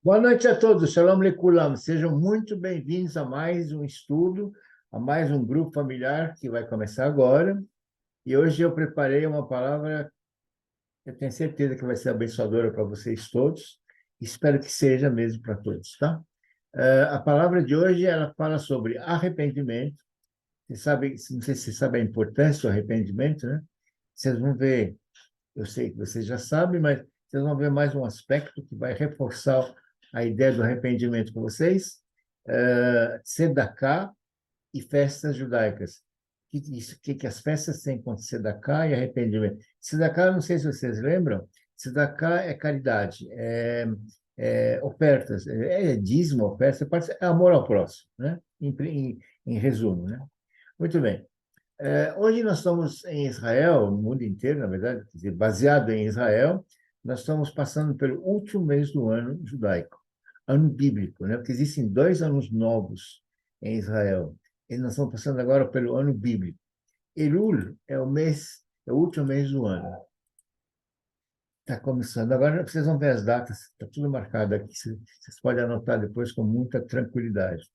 Boa noite a todos, Shalom Lekulam. Sejam muito bem-vindos a mais um estudo, a mais um grupo familiar que vai começar agora. E hoje eu preparei uma palavra, eu tenho certeza que vai ser abençoadora para vocês todos. Espero que seja mesmo para todos, tá? A palavra de hoje, ela fala sobre arrependimento. Vocês sabem, não sei se vocês sabem a importância do arrependimento, né? Vocês vão ver, eu sei que vocês já sabem, mas vocês vão ver mais um aspecto que vai reforçar a ideia do arrependimento com vocês. Sedaká e festas judaicas. Que as festas têm com Sedaká e arrependimento? Sedaká, não sei se vocês lembram, Sedaká é caridade, é ofertas, é dízimo, oferta, é amor ao próximo, né? Em resumo, né? Muito bem. Hoje nós estamos em Israel, no mundo inteiro, na verdade, quer dizer, baseado em Israel, nós estamos passando pelo último mês do ano judaico, ano bíblico, né? Porque existem 2 anos novos em Israel, e nós estamos passando agora pelo ano bíblico. Elul é o último mês do ano. Está começando. Agora vocês vão ver as datas, está tudo marcado aqui, vocês podem anotar depois com muita tranquilidade.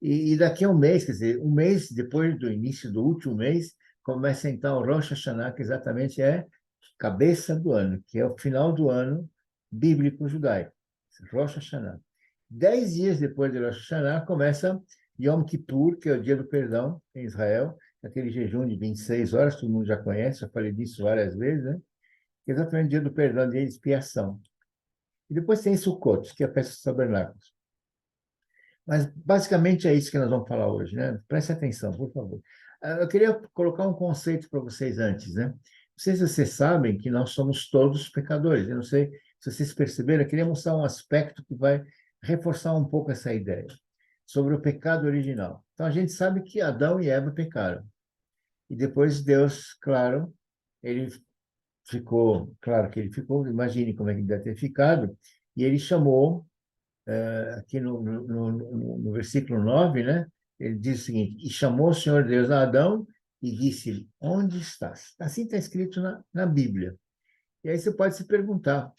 E daqui a um mês, quer dizer, um mês depois do início do último mês, começa então o Rosh Hashanah, que exatamente é cabeça do ano, que é o final do ano bíblico judaico. Rosh Hashanah. 10 dias depois de Rosh Hashanah começa Yom Kippur, que é o dia do perdão em Israel, aquele jejum de 26 horas, todo mundo já conhece, já falei disso várias vezes, né? Que é exatamente o dia do perdão, dia de expiação. E depois tem Sukkot, que é a festa dos tabernáculos. Mas, basicamente, é isso que nós vamos falar hoje, né? Preste atenção, por favor. Eu queria colocar um conceito para vocês antes, né? Não sei se vocês sabem que nós somos todos pecadores. Eu não sei se vocês perceberam, eu queria mostrar um aspecto que vai reforçar um pouco essa ideia sobre o pecado original. Então, a gente sabe que Adão e Eva pecaram. E depois Deus, claro, ele ficou, claro que ele ficou, imagine como é que ele deve ter ficado, e ele chamou aqui no versículo 9, né? Ele diz o seguinte: E chamou o Senhor Deus a Adão e disse-lhe: Onde estás? Assim está escrito na Bíblia. E aí você pode se perguntar: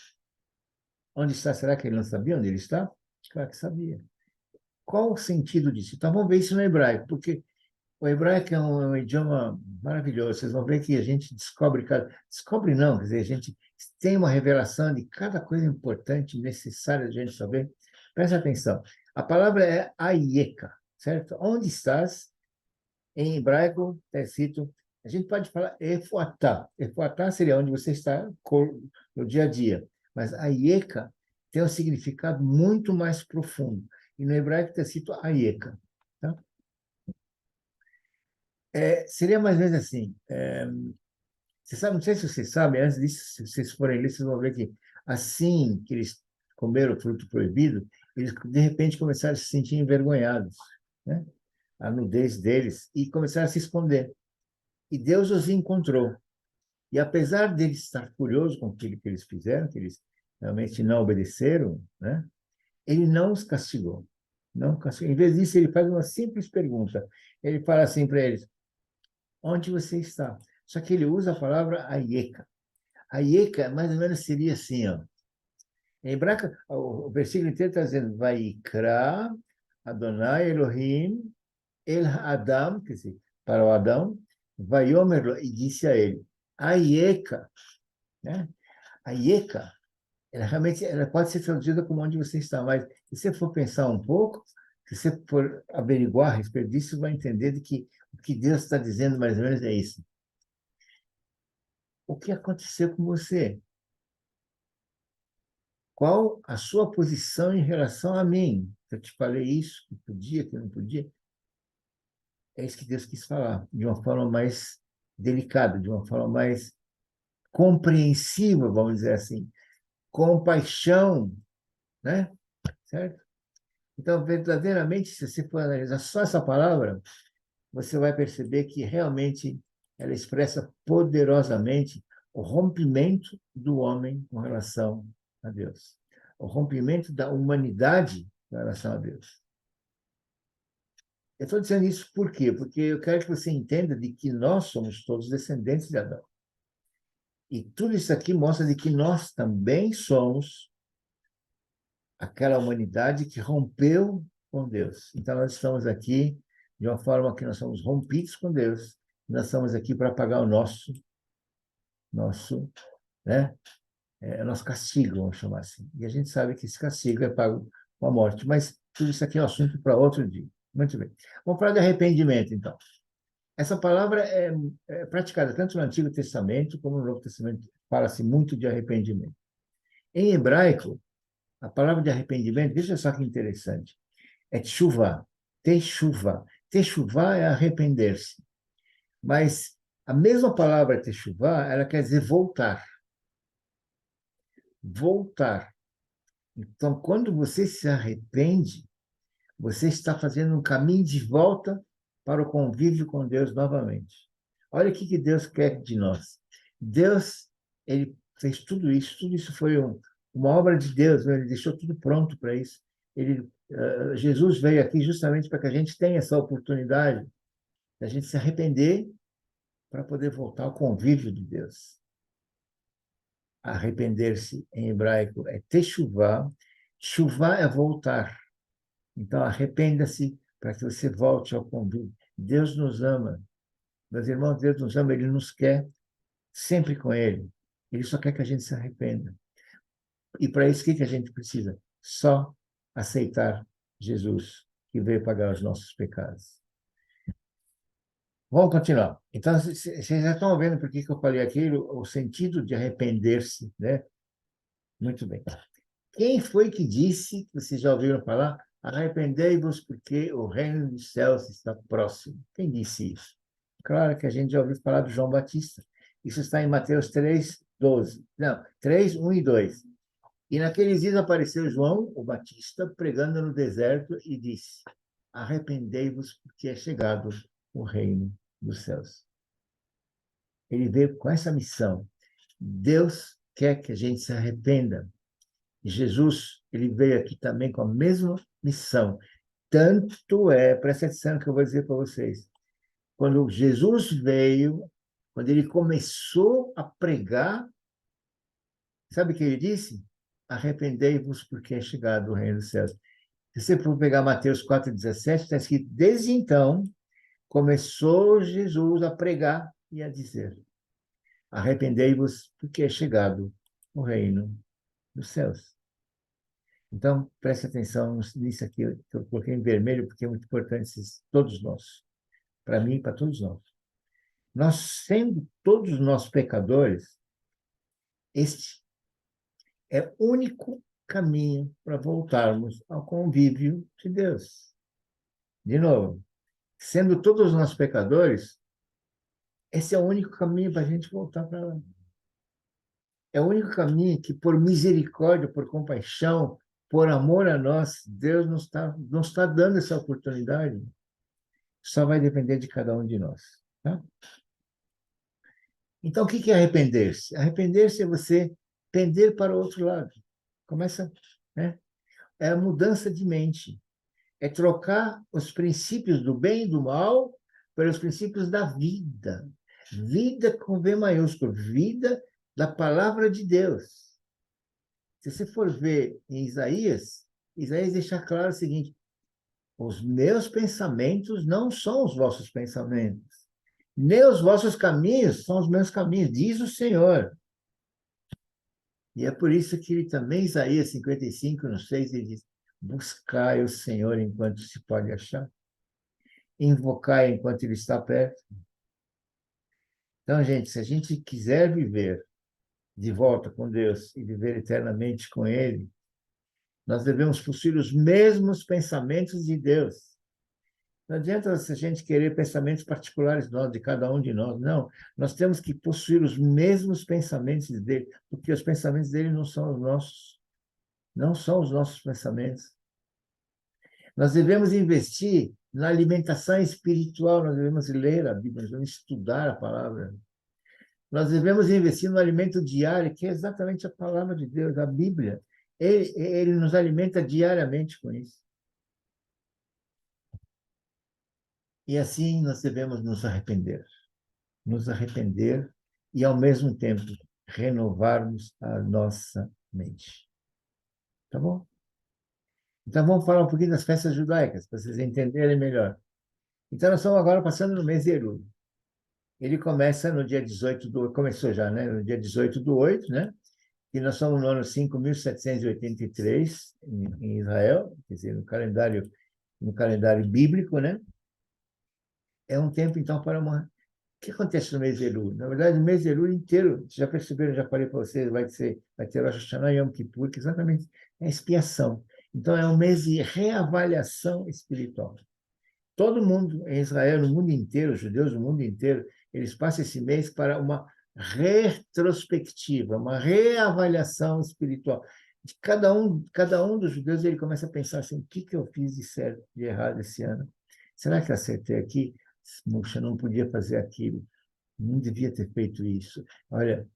Onde está? Será que ele não sabia onde ele está? Claro que sabia. Qual o sentido disso? Então vamos ver isso no hebraico, porque o hebraico é um idioma maravilhoso. Vocês vão ver que a gente descobre, descobre não, quer dizer, a gente tem uma revelação de cada coisa importante, necessária de a gente saber. Presta atenção. A palavra é aieka, certo? Onde estás? Em hebraico está escrito, a gente pode falar efuatá. Efuatá seria onde você está no dia a dia. Mas aieka tem um significado muito mais profundo. E no hebraico está escrito aieka. Tá? Seria mais ou menos assim. Você sabe, não sei se vocês sabem, antes disso, se vocês forem ler, vocês vão ver que assim que eles comeram o fruto proibido, eles de repente começaram a se sentir envergonhados, né? A nudez deles, e começaram a se esconder. E Deus os encontrou. E apesar deles estar furiosos com aquilo que eles fizeram, que eles realmente não obedeceram, né? Ele não os castigou. Não castigou. Em vez disso, ele faz uma simples pergunta. Ele fala assim para eles: Onde você está? Só que ele usa a palavra aieka. Aieka, mais ou menos, seria assim, ó. Em hebraico, o versículo inteiro está dizendo: Vaikra Adonai Elohim El Adam, quer dizer, para o Adão, Vaiomer, e disse a ele: Aieka, né? Aieka, ela realmente ela pode ser traduzida como onde você está, mas se você for pensar um pouco, se você for averiguar a respeito disso, você vai entender de que o que Deus está dizendo mais ou menos é isso. O que aconteceu com você? Qual a sua posição em relação a mim? Eu te falei isso, que podia, que não podia. É isso que Deus quis falar, de uma forma mais delicada, de uma forma mais compreensiva, vamos dizer assim, compaixão, né? Certo? Então, verdadeiramente, se você for analisar só essa palavra, você vai perceber que realmente ela expressa poderosamente o rompimento do homem com relação a Deus, o rompimento da humanidade com relação a Deus. Eu estou dizendo isso por quê? Porque eu quero que você entenda de que nós somos todos descendentes de Adão. E tudo isso aqui mostra de que nós também somos aquela humanidade que rompeu com Deus. Então, nós estamos aqui de uma forma que nós somos rompidos com Deus. Nós estamos aqui para pagar o nosso, né? Nosso castigo, vamos chamar assim. E a gente sabe que esse castigo é pago com a morte. Mas tudo isso aqui é um assunto para outro dia. Muito bem. Vamos falar de arrependimento, então. Essa palavra é praticada tanto no Antigo Testamento como no Novo Testamento. Fala-se muito de arrependimento. Em hebraico, a palavra de arrependimento, veja só que interessante, é teshuvah, teshuvah. Teshuvah é arrepender-se. Mas a mesma palavra teshuvah, ela quer dizer voltar. Voltar. Então, quando você se arrepende, você está fazendo um caminho de volta para o convívio com Deus novamente. Olha o que Deus quer de nós. Deus, ele fez tudo isso foi uma obra de Deus, né? Ele deixou tudo pronto para isso. Jesus veio aqui justamente para que a gente tenha essa oportunidade de a gente se arrepender para poder voltar ao convívio de Deus. Arrepender-se em hebraico é teshuvah, shuvah é voltar. Então, arrependa-se para que você volte ao convívio. Deus nos ama. Meus irmãos, Deus nos ama, Ele nos quer sempre com Ele. Ele só quer que a gente se arrependa. E para isso, o que a gente precisa? Só aceitar Jesus, que veio pagar os nossos pecados. Vamos continuar. Então, vocês já estão vendo por que eu falei aquilo, o sentido de arrepender-se, né? Muito bem. Quem foi que disse, que vocês já ouviram falar, arrependei-vos porque o reino dos céus está próximo? Quem disse isso? Claro que a gente já ouviu falar do João Batista. Isso está em Mateus 3, 12. Não, 3, 1 e 2. E naqueles dias apareceu João, o Batista, pregando no deserto e disse: arrependei-vos porque é chegado o reino dos céus. Ele veio com essa missão. Deus quer que a gente se arrependa. Jesus, ele veio aqui também com a mesma missão. Tanto é, presta atenção no que eu vou dizer para vocês. Quando Jesus veio, quando ele começou a pregar, sabe o que ele disse? Arrependei-vos porque é chegado o reino dos céus. Se você for pegar Mateus 4,17, está escrito, desde então, começou Jesus a pregar e a dizer, arrependei-vos porque é chegado o reino dos céus. Então, preste atenção nisso aqui, que eu coloquei em vermelho, porque é muito importante, todos nós, para mim e para todos nós. Nós, sendo todos nós pecadores, este é o único caminho para voltarmos ao convívio de Deus. De novo, sendo todos nós pecadores, esse é o único caminho para a gente voltar para lá. É o único caminho que, por misericórdia, por compaixão, por amor a nós, Deus nos está dando essa oportunidade. Só vai depender de cada um de nós. Tá? Então, o que é arrepender-se? Arrepender-se é você pender para o outro lado. Começa, né? É a mudança de mente. É trocar os princípios do bem e do mal pelos princípios da vida. Vida com V maiúsculo. Vida da palavra de Deus. Se você for ver em Isaías, Isaías deixa claro o seguinte, os meus pensamentos não são os vossos pensamentos. Nem os vossos caminhos são os meus caminhos, diz o Senhor. E é por isso que ele também, Isaías 55, no 6, ele diz, buscai o Senhor enquanto se pode achar, invocai enquanto ele está perto. Então, gente, se a gente quiser viver de volta com Deus e viver eternamente com Ele, nós devemos possuir os mesmos pensamentos de Deus. Não adianta a gente querer pensamentos particulares de cada um de nós. Não, nós temos que possuir os mesmos pensamentos dele, porque os pensamentos dele não são os nossos, não são os nossos pensamentos. Nós devemos investir na alimentação espiritual, nós devemos ler a Bíblia, nós devemos estudar a palavra. Nós devemos investir no alimento diário, que é exatamente a palavra de Deus, a Bíblia. Ele nos alimenta diariamente com isso. E assim nós devemos nos arrepender. Nos arrepender e, ao mesmo tempo, renovarmos a nossa mente. Tá bom? Então, vamos falar um pouquinho das festas judaicas, para vocês entenderem melhor. Então, nós estamos agora passando no mês de Elul. Ele começa no dia 18 do... Começou já, né? No dia 18 do 8, né? E nós estamos no ano 5.783 em Israel, quer dizer, no calendário bíblico, né? É um tempo, então, para uma... O que acontece no mês de Elul? Na verdade, o mês de Elul inteiro, vocês já perceberam, já falei para vocês, vai ter Rosh Hashanah e Yom Kippur, que exatamente é expiação. Então, é um mês de reavaliação espiritual. Todo mundo em Israel, no mundo inteiro, os judeus do mundo inteiro, eles passam esse mês para uma retrospectiva, uma reavaliação espiritual. De cada um dos judeus, ele começa a pensar assim, o que eu fiz de certo, de errado esse ano? Será que eu acertei aqui? Puxa, não podia fazer aquilo, não devia ter feito isso. Olha,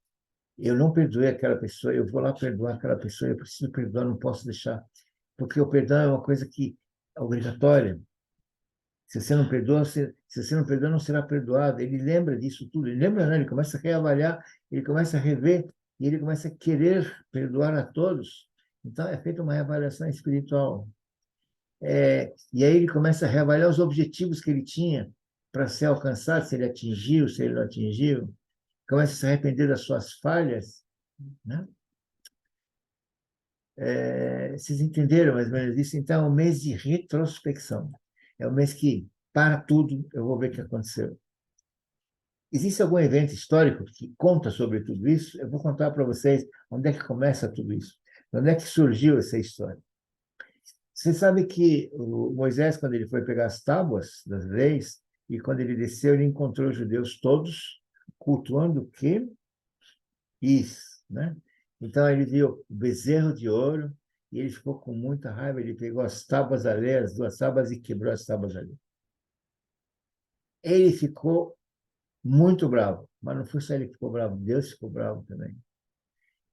eu não perdoei aquela pessoa, eu vou lá perdoar aquela pessoa, eu preciso perdoar, não posso deixar, porque o perdão é uma coisa que é obrigatória. Se você não perdoa, se você não perdoa, não será perdoado. Ele lembra disso tudo. Ele lembra, não, ele começa a reavaliar, ele começa a rever, e ele começa a querer perdoar a todos. Então, é feita uma reavaliação espiritual. E aí ele começa a reavaliar os objetivos que ele tinha para ser alcançado, se ele atingiu, se ele não atingiu. Começa a se arrepender das suas falhas, né? Vocês entenderam mais ou menos isso? Então, é um mês de retrospecção. É um mês que, para tudo, eu vou ver o que aconteceu. Existe algum evento histórico que conta sobre tudo isso? Eu vou contar para vocês onde é que começa tudo isso. Onde é que surgiu essa história? Você sabe que o Moisés, quando ele foi pegar as tábuas das leis, e quando ele desceu, ele encontrou os judeus todos cultuando o quê? Isso, né? Então ele viu o bezerro de ouro e ele ficou com muita raiva. Ele pegou as tábuas ali, as duas tábuas, e quebrou as tábuas ali. Ele ficou muito bravo, mas não foi só ele que ficou bravo, Deus ficou bravo também.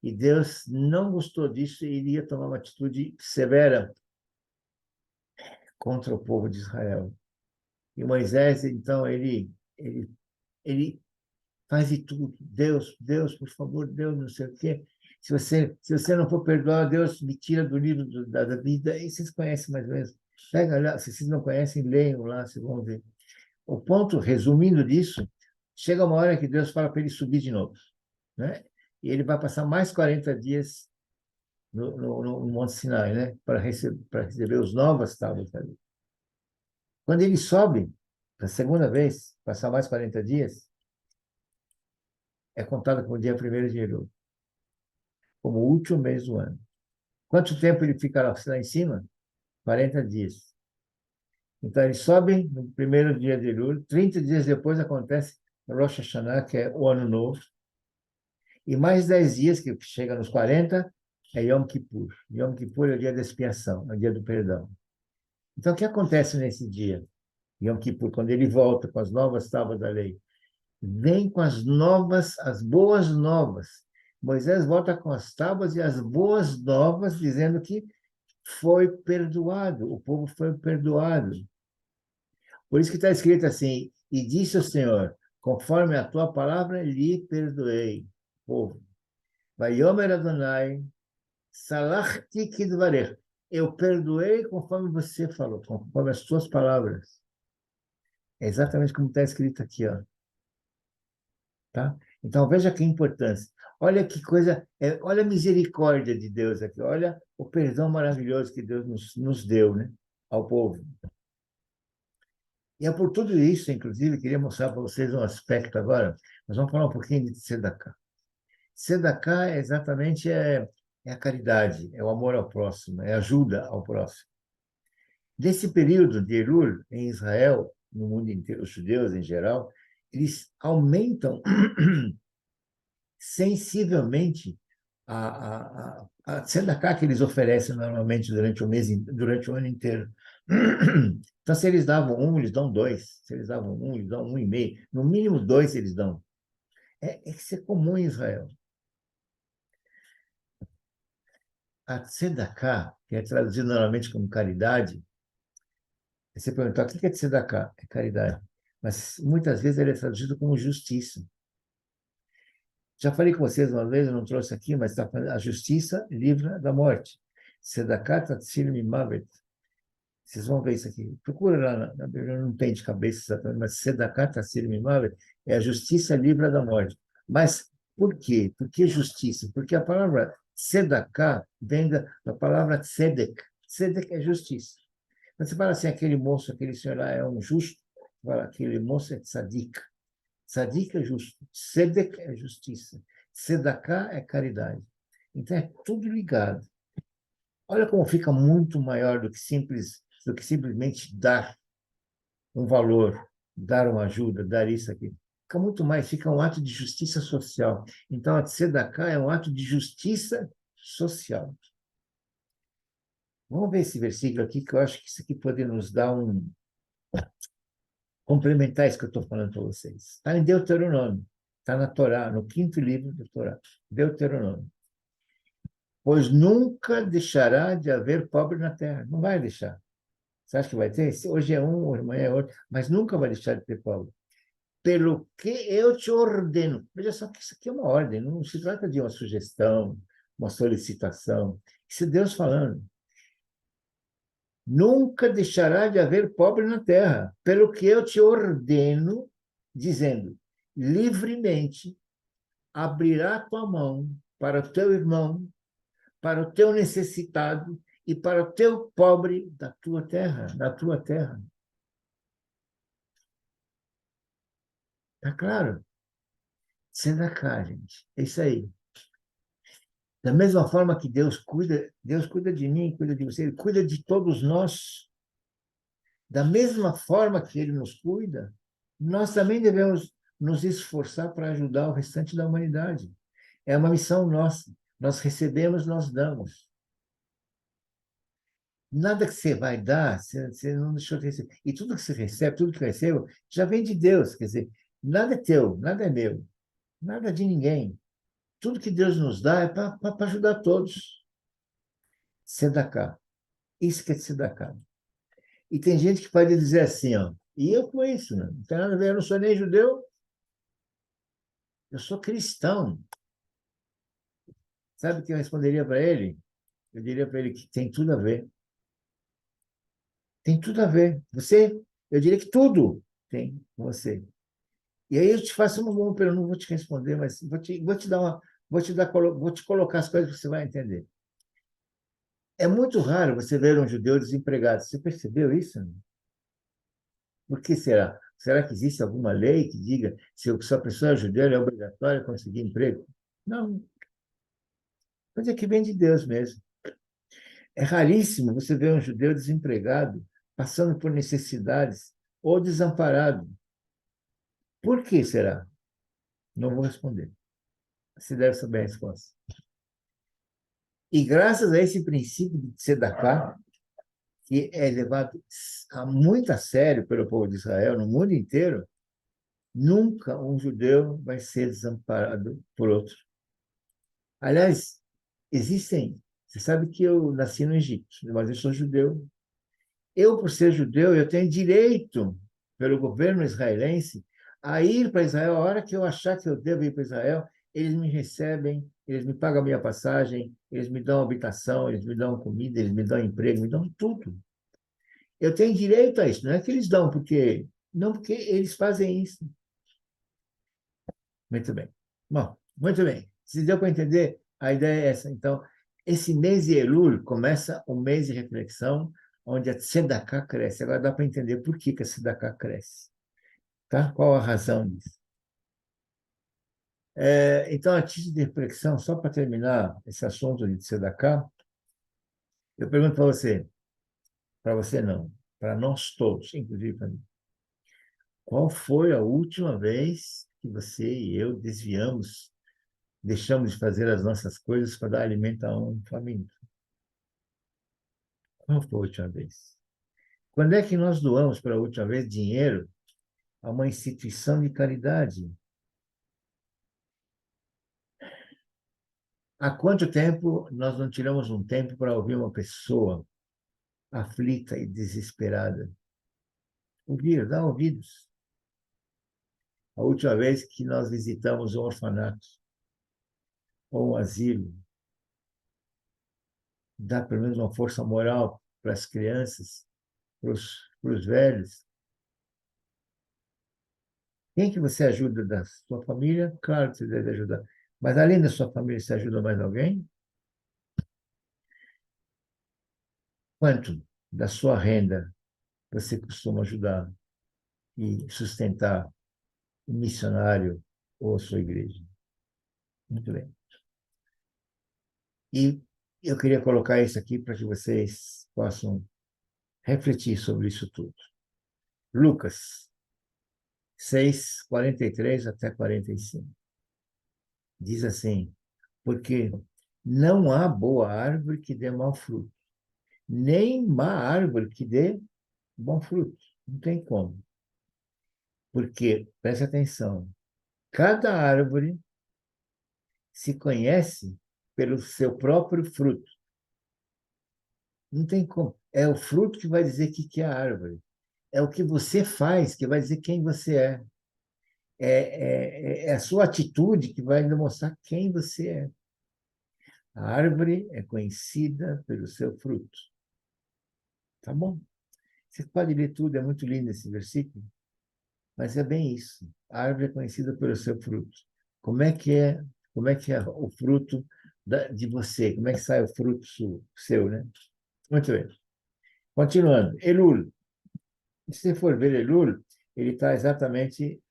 E Deus não gostou disso e iria tomar uma atitude severa contra o povo de Israel. E Moisés, então, ele faz de tudo. Deus, Deus, por favor, Deus, não sei o quê. Se você não for perdoar, Deus me tira do livro da vida. E vocês conhecem mais ou menos. Pega lá, se vocês não conhecem, leiam lá, vocês vão ver. O ponto, resumindo disso, chega uma hora que Deus fala para ele subir de novo, né? E ele vai passar mais 40 dias no Monte Sinai, né? Para receber os novas tábuas da lei. Quando ele sobe, a segunda vez, passar mais 40 dias, é contado como o dia 1º de Elul, como o último mês do ano. Quanto tempo ele fica lá em cima? 40 dias. Então, ele sobe no 1º dia de Elul, 30 dias depois acontece o Rosh Hashanah, que é o Ano Novo, e mais 10 dias, que chega nos 40, é Yom Kippur. Yom Kippur é o dia da expiação, é o dia do perdão. Então, o que acontece nesse dia? Yom Kippur, quando ele volta com as novas tábuas da lei, vem com as novas, as boas novas. Moisés volta com as tábuas e as boas novas, dizendo que foi perdoado, o povo foi perdoado. Por isso que está escrito assim, e disse o Senhor, conforme a tua palavra lhe perdoei, povo. Vayomer Adonai, salachti kidvarech. Eu perdoei conforme você falou, conforme as tuas palavras. É exatamente como está escrito aqui, ó. Tá? Então, veja que importância. Olha que coisa, olha a misericórdia de Deus aqui, olha o perdão maravilhoso que Deus nos deu, né, ao povo. E é por tudo isso, inclusive, queria mostrar para vocês um aspecto agora. Nós vamos falar um pouquinho de Tzedakah. Tzedakah é exatamente é a caridade, é o amor ao próximo, é a ajuda ao próximo. Nesse período de Elul, em Israel, no mundo inteiro, os judeus em geral, eles aumentam sensivelmente a tzedakah que eles oferecem normalmente durante o mês, durante o ano inteiro. Então, se eles davam um, eles dão dois. Se eles davam um, eles dão um e meio. No mínimo dois eles dão. Isso é comum em Israel. A tzedakah, que é traduzido normalmente como caridade, você perguntar o que é tzedakah? É caridade. Mas muitas vezes ele é traduzido como justiça. Já falei com vocês uma vez, eu não trouxe aqui, mas a justiça livra da morte. Tzedakah tatzil mimavet. Vocês vão ver isso aqui. Procura lá na Bíblia, não tem de cabeça exatamente, mas Tzedakah tatzil mimavet é a justiça livre da morte. Mas por quê? Por que justiça? Porque a palavra Tzedakah vem da palavra tzedek. Tzedek é justiça. Quando você fala assim, aquele moço, aquele senhor lá é um justo, fala, aquele moço é tzadik. Tzadik é justo. Tzedek é justiça. Tzedakah é caridade. Então é tudo ligado. Olha como fica muito maior do que simplesmente dar um valor, dar uma ajuda, dar isso aqui. Fica muito mais, fica um ato de justiça social. Então, a tzedakah é um ato de justiça social. Vamos ver esse versículo aqui, que eu acho que isso aqui pode nos dar complementar isso que eu estou falando para vocês. Está em Deuteronômio, está na Torá, no quinto livro da Torá, Deuteronômio. Pois nunca deixará de haver pobre na terra. Não vai deixar. Você acha que vai ter? Hoje é um, amanhã é outro, mas nunca vai deixar de ter pobre. Pelo que eu te ordeno. Veja só que isso aqui é uma ordem, não se trata de uma sugestão, uma solicitação. Isso é Deus falando. Nunca deixará de haver pobre na terra, pelo que eu te ordeno, dizendo, livremente abrirá tua mão para o teu irmão, para o teu necessitado e para o teu pobre da tua terra, da tua terra. Tá claro? Tzedakah, gente. É isso aí. Da mesma forma que Deus cuida de mim, cuida de você, Ele cuida de todos nós. Da mesma forma que Ele nos cuida, nós também devemos nos esforçar para ajudar o restante da humanidade. É uma missão nossa. Nós recebemos, nós damos. Nada que você vai dar, você não deixou de receber. E tudo que você recebe, tudo que recebe, já vem de Deus. Quer dizer, nada é teu, nada é meu, nada de ninguém. Tudo que Deus nos dá é para ajudar todos. Tzedakah. Isso que é tzedakah. E tem gente que pode dizer assim, ó, e eu com isso, né? Não tem nada a ver, eu não sou nem judeu, eu sou cristão. Sabe o que eu responderia para ele? Eu diria para ele que tem tudo a ver. Tem tudo a ver. Eu diria que tudo tem com você. E aí eu te faço uma pergunta, eu não vou te responder, mas vou te dar uma, vou te colocar as coisas que você vai entender. É muito raro você ver um judeu desempregado. Você percebeu isso? Por que será? Será que existe alguma lei que diga se a pessoa é judeu, é obrigatório conseguir emprego? Não. Coisa que vem de Deus mesmo. É raríssimo você ver um judeu desempregado, passando por necessidades ou desamparado. Por que será? Não vou responder. Você deve saber a resposta. E graças a esse princípio de tzedakah, que é levado muito a sério pelo povo de Israel no mundo inteiro, nunca um judeu vai ser desamparado por outro. Aliás, existem. Você sabe que eu nasci no Egito, mas eu sou judeu. Eu, por ser judeu, eu tenho direito, pelo governo israelense, a ir para Israel. A hora que eu achar que eu devo ir para Israel, eles me recebem, eles me pagam a minha passagem, eles me dão habitação, eles me dão comida, eles me dão emprego, me dão tudo. Eu tenho direito a isso. Não é que eles dão, porque não porque eles fazem isso. Muito bem. Bom, muito bem. Se deu para entender, a ideia é essa. Então, esse mês de Elul começa um mês de reflexão, onde a Tzedakah cresce. Agora dá para entender por que a Tzedakah cresce. Tá? Qual a razão disso? Então, a título de reflexão, só para terminar esse assunto de Tzedakah, eu pergunto para você não, para nós todos, inclusive para mim, qual foi a última vez que você e eu deixamos de fazer as nossas coisas para dar alimento a um faminto? Qual foi a última vez? Quando é que nós doamos pela última vez dinheiro a uma instituição de caridade? Há quanto tempo nós não tiramos um tempo para ouvir uma pessoa aflita e desesperada? Ouvir, dar ouvidos. A última vez que nós visitamos um orfanato ou um asilo, dar pelo menos uma força moral para as crianças, para os velhos. Quem que você ajuda da sua família? Claro que você deve ajudar. Mas além da sua família, você ajuda mais alguém? Quanto da sua renda você costuma ajudar e sustentar um missionário ou a sua igreja? Muito bem. E eu queria colocar isso aqui para que vocês possam refletir sobre isso tudo. Lucas 6:43 até 45. Diz assim: porque não há boa árvore que dê mau fruto, nem má árvore que dê bom fruto. Não tem como. Porque, preste atenção, cada árvore se conhece pelo seu próprio fruto. Não tem como. É o fruto que vai dizer o que é a árvore. É o que você faz que vai dizer quem você é. É a sua atitude que vai demonstrar quem você é. A árvore é conhecida pelo seu fruto. Tá bom? Você pode ler tudo, é muito lindo esse versículo, mas é bem isso. A árvore é conhecida pelo seu fruto. Como é que é, como é que é o fruto de você? Como é que sai o fruto seu, né? Muito bem. Continuando. Elul. Se você for ver Elul, ele está exatamente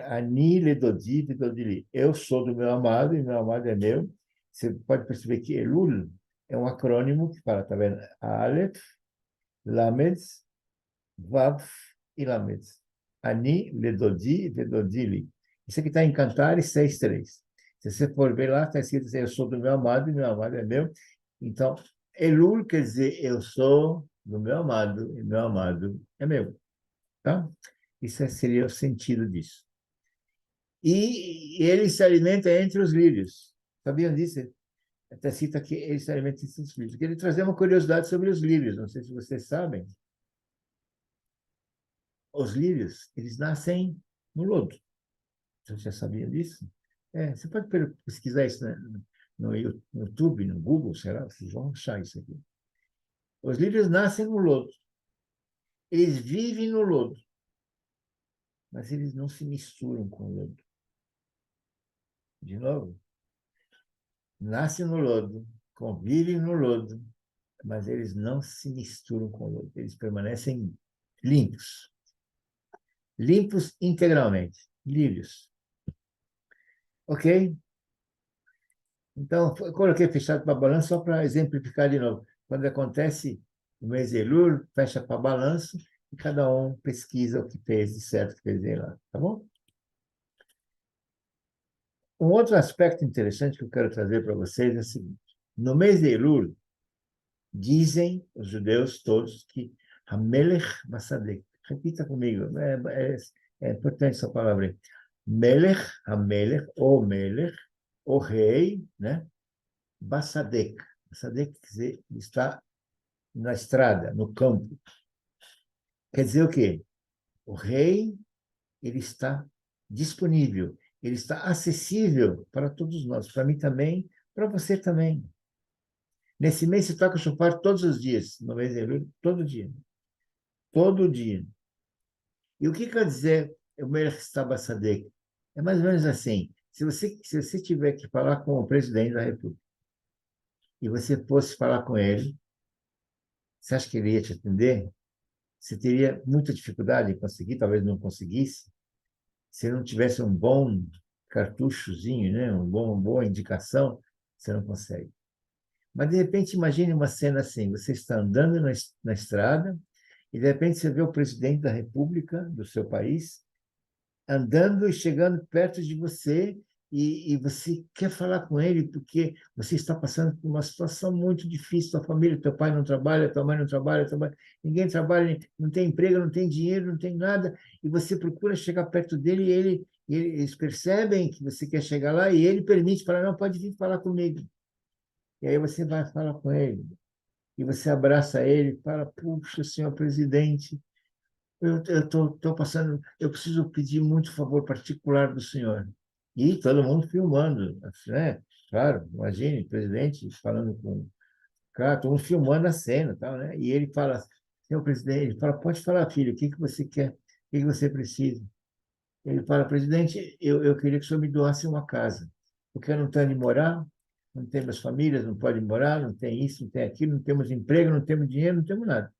Ani ledodi ledodili. Eu sou do meu amado e meu amado é meu. Você pode perceber que Elul é um acrônimo que fala, tá vendo? Aleph, Lamed, Vav e Lamed. Ani ledodi ledodili. Isso aqui está em Cantares 6:3. Se você for ver lá, está escrito assim, eu sou do meu amado e meu amado é meu. Então, Elul quer dizer eu sou do meu amado e meu amado é meu. Tá? Isso seria o sentido disso. E ele se alimenta entre os lírios. Sabiam disso? Até cita que ele se alimenta entre os lírios. Queria trazer uma curiosidade sobre os lírios. Não sei se vocês sabem. Os lírios, eles nascem no lodo. Vocês já sabiam disso? Você pode pesquisar isso no YouTube, no Google, será? Vocês vão achar isso aqui. Os lírios nascem no lodo. Eles vivem no lodo, mas eles não se misturam com o lodo. De novo, nascem no lodo, convivem no lodo, mas eles não se misturam com o lodo. Eles permanecem limpos. Limpos integralmente. Lírios. Ok? Então, eu coloquei fechado para balanço só para exemplificar de novo. Quando acontece o mês de Elul, fecha para balanço e cada um pesquisa o que fez de certo que fez de lá. Tá bom? Um outro aspecto interessante que eu quero trazer para vocês é o seguinte. No mês de Elul, dizem os judeus todos que Hamelech Basadek. Repita comigo, é importante essa palavra aí. Melech, Hamelech, o rei, né? Basadek. Basadek quer dizer, está na estrada, no campo. Quer dizer o quê? O rei, ele está disponível, ele está acessível para todos nós, para mim também, para você também. Nesse mês se toca o chofar todos os dias, no mês de Elul, todo dia. Todo dia. E o que quer dizer o Melech Sadek? É mais ou menos assim, se você tiver que falar com o presidente da República e você fosse falar com ele, você acha que ele ia te atender? Você teria muita dificuldade em conseguir, talvez não conseguisse, se não tivesse um bom cartuchozinho, né? Uma boa indicação, você não consegue. Mas, de repente, imagine uma cena assim, você está andando na estrada e, de repente, você vê o presidente da República do seu país andando e chegando perto de você e você quer falar com ele porque você está passando por uma situação muito difícil, tua família, teu pai não trabalha, tua mãe não trabalha, ninguém trabalha, não tem emprego, não tem dinheiro, não tem nada, e você procura chegar perto dele e eles percebem que você quer chegar lá e ele permite falar, não, pode vir falar comigo. E aí você vai falar com ele, e você abraça ele e fala, puxa, senhor presidente, eu estou passando, eu preciso pedir muito favor particular do senhor. E todo mundo filmando, né? Claro, imagine, presidente falando Claro, todo mundo filmando a cena, tal, né? E ele fala, senhor presidente, ele fala, pode falar, filho, o que que você quer? O que que você precisa? Ele fala, presidente, eu queria que o senhor me doasse uma casa, porque eu não tenho onde morar, não temos famílias, não pode morar, não tem isso, não tem aquilo, não temos emprego, não temos dinheiro, não temos nada.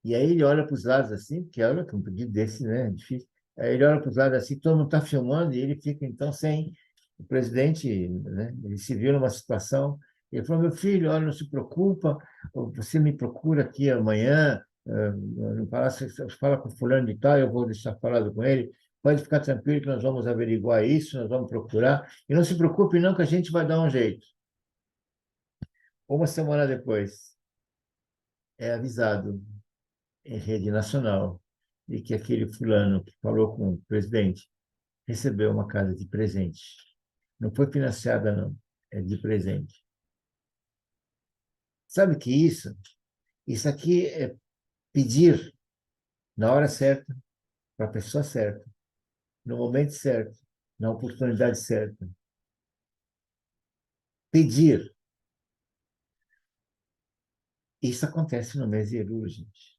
E aí ele olha para os lados assim, porque olha que um pedido desse, né, é difícil. Aí ele olha para os lados assim, todo mundo está filmando e ele fica então sem o presidente, né? Ele se viu numa situação. Ele falou: meu filho, olha, não se preocupa, você me procura aqui amanhã, no palácio, fala com fulano de tal, eu vou deixar falado com ele. Pode ficar tranquilo que nós vamos averiguar isso, nós vamos procurar. E não se preocupe não que a gente vai dar um jeito. Uma semana depois, é avisado em rede nacional de que aquele fulano que falou com o presidente recebeu uma casa de presente. Não foi financiada, não, é de presente. Sabe o que é isso? Isso aqui é pedir na hora certa, para a pessoa certa, no momento certo, na oportunidade certa. Pedir. Isso acontece no mês de Elul, gente.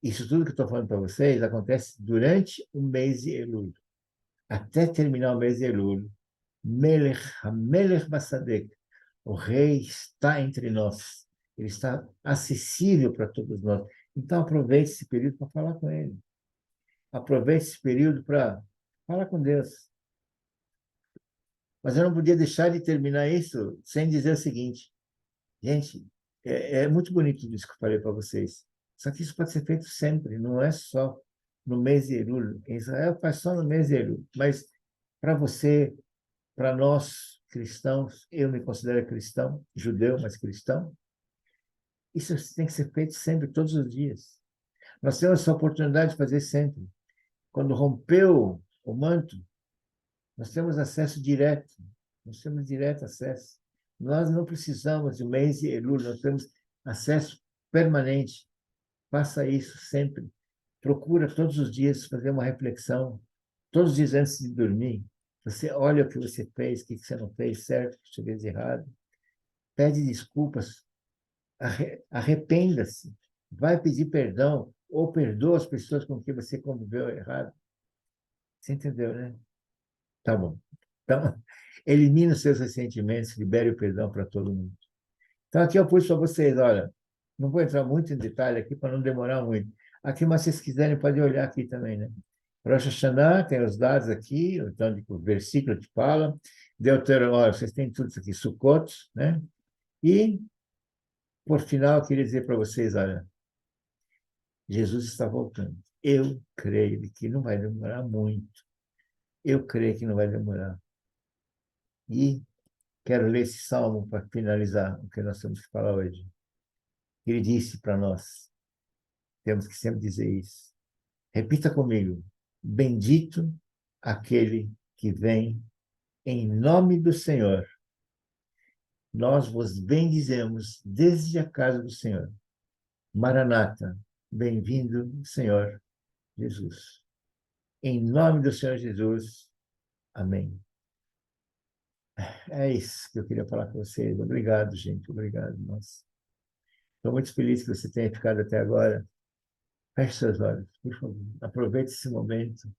Isso tudo que eu estou falando para vocês acontece durante o mês de Elul. Até terminar o mês de Elul, Melech, Melech Basadek, o rei está entre nós. Ele está acessível para todos nós. Então, aproveite esse período para falar com ele. Aproveite esse período para falar com Deus. Mas eu não podia deixar de terminar isso sem dizer o seguinte. Gente, é muito bonito isso que eu falei para vocês. Só que isso pode ser feito sempre, não é só no mês de Elul. Em Israel faz só no mês de Elul. Mas para você, para nós cristãos, eu me considero cristão, judeu, mas cristão, isso tem que ser feito sempre, todos os dias. Nós temos essa oportunidade de fazer sempre. Quando rompeu o manto, nós temos acesso direto, nós temos direto acesso. Nós não precisamos de mês de Elul, nós temos acesso permanente. Faça isso sempre. Procura todos os dias fazer uma reflexão, todos os dias antes de dormir. Você olha o que você fez, o que você não fez certo, o que você fez errado. Pede desculpas, arrependa-se, vai pedir perdão ou perdoa as pessoas com quem você conviveu errado. Você entendeu, né? Tá bom. Então, elimine os seus ressentimentos, libere o perdão para todo mundo. Então, aqui eu pus para vocês, olha, não vou entrar muito em detalhe aqui para não demorar muito. Aqui, mas se vocês quiserem, podem olhar aqui também, né? Rosh Hashanah, tem os dados aqui, então, o versículo que fala. Deuteronômio, vocês têm tudo isso aqui, Sukkot, né? E, por final, eu queria dizer para vocês, olha, Jesus está voltando. Eu creio que não vai demorar muito. Eu creio que não vai demorar. E quero ler esse salmo para finalizar o que nós temos que falar hoje. Ele disse para nós, temos que sempre dizer isso. Repita comigo. Bendito aquele que vem em nome do Senhor. Nós vos bendizemos desde a casa do Senhor. Maranata, bem-vindo, Senhor Jesus. Em nome do Senhor Jesus. Amém. É isso que eu queria falar com vocês. Obrigado, gente. Obrigado. Nossa. Estou muito feliz que você tenha ficado até agora. Feche seus olhos, por favor. Aproveite esse momento.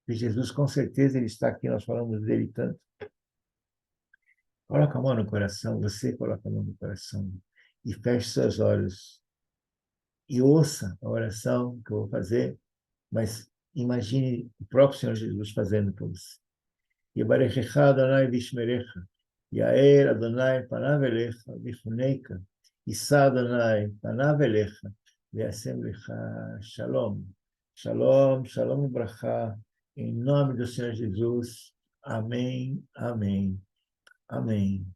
E Jesus, com certeza, ele está aqui. Nós falamos dele tanto. Coloca a mão no coração. Você coloca a mão no coração. E feche seus olhos. E ouça a oração que eu vou fazer. Mas imagine o próprio Senhor Jesus fazendo por você. יברכך אדוני וישמרך, יאר אדוני פניו אליך ויחונקה, יישא אדוני פניו אליך וישם לך שלום. Shalom, shalom e brachá, em nome do Senhor Jesus. Amém, amém, amém.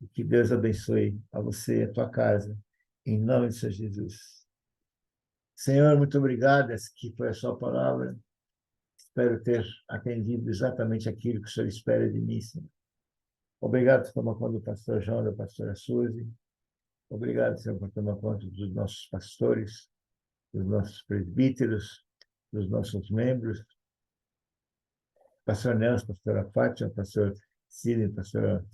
E que Deus abençoe a você e a tua casa, em nome do Senhor Jesus. Senhor, muito obrigado, essa aqui foi a sua palavra. Espero ter atendido exatamente aquilo que o Senhor espera de mim, Senhor. Obrigado por tomar conta do pastor João, da pastora Suzy. Obrigado, Senhor, por tomar conta dos nossos pastores, dos nossos presbíteros, dos nossos membros. Pastor Nelson, pastora Fátima, pastor Cine, pastora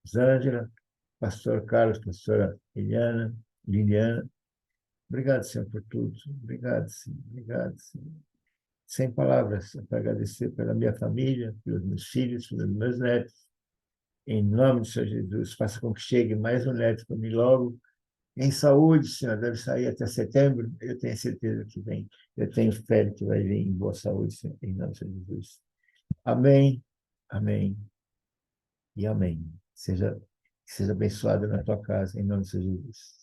Zângela, pastor Carlos, pastora Liliana. Obrigado, Senhor, por tudo. Obrigado, Senhor. Obrigado, Senhor. Sem palavras para agradecer pela minha família, pelos meus filhos, pelos meus netos. Em nome do Senhor Jesus, faça com que chegue mais um neto para mim logo. Em saúde, Senhor, deve sair até setembro. Eu tenho certeza que vem. Eu tenho fé que vai vir em boa saúde, Senhor, em nome do Senhor Jesus. Amém, amém e amém. Seja abençoado na tua casa, em nome do Senhor Jesus.